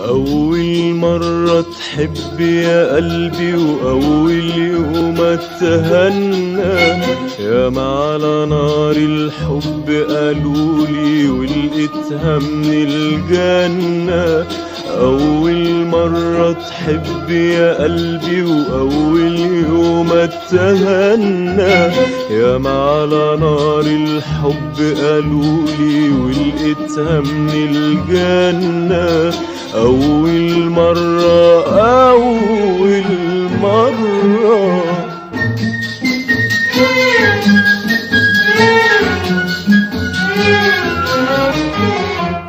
أول مرة تحب يا قلبي وأول يوم اتهنى، ياما على نار الحب قالولي ولقيتها من الجنة. أول مرة تحب يا قلبي وأول يوم اتهنى، ياما على نار الحب قالولي ولقيتها من الجنة. أول مرة أول مرة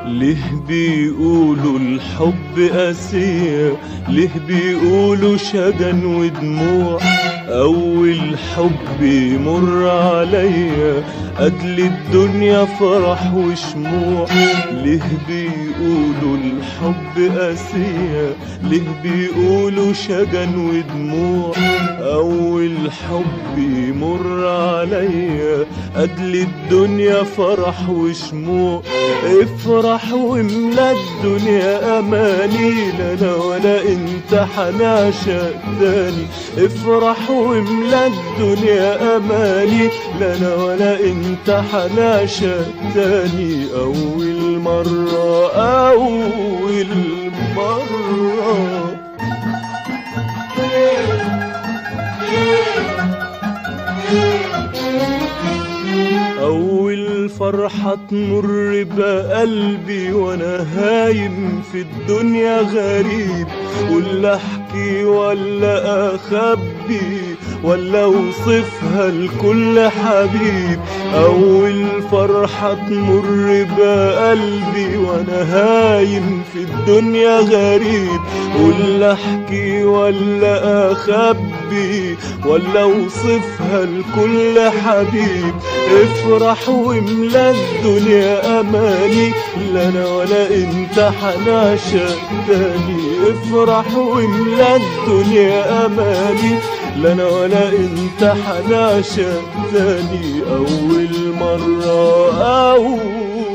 ليه بيقولوا الحب قاسية، ليه بيقولوا شجن ودموع؟ أول حب يمر عليا قتل الدنيا فرح وشموع. ليه بيقولوا الحب قاسية، ليه بيقولوا شجن ودموع؟ أول حب يمر عليا قتل الدنيا فرح وشموع. افرح واملا الدنيا أماني، لا أنا ولا أنت حنعشق تاني. افرح واملا الدنيا أماني، لا أنا ولا أنت حنعشق تاني. أول مرة أول مرة أول فرحة تمر بقلبي وأنا هايم في الدنيا غريب، ولا أحكي ولا أخبي ولا أوصفها لكل حبيب. أول فرحة تمر بقلبي وأنا هايم في الدنيا غريب، ولا أحكي ولا أخبي ولا أوصفها لكل حبيب. افرح واملا الدنيا أماني، لا أنا ولا أنت حنعشق تاني. افرح واملا الدنيا أماني، لا أنا ولا أنت حنعشق تاني. أول مرة أول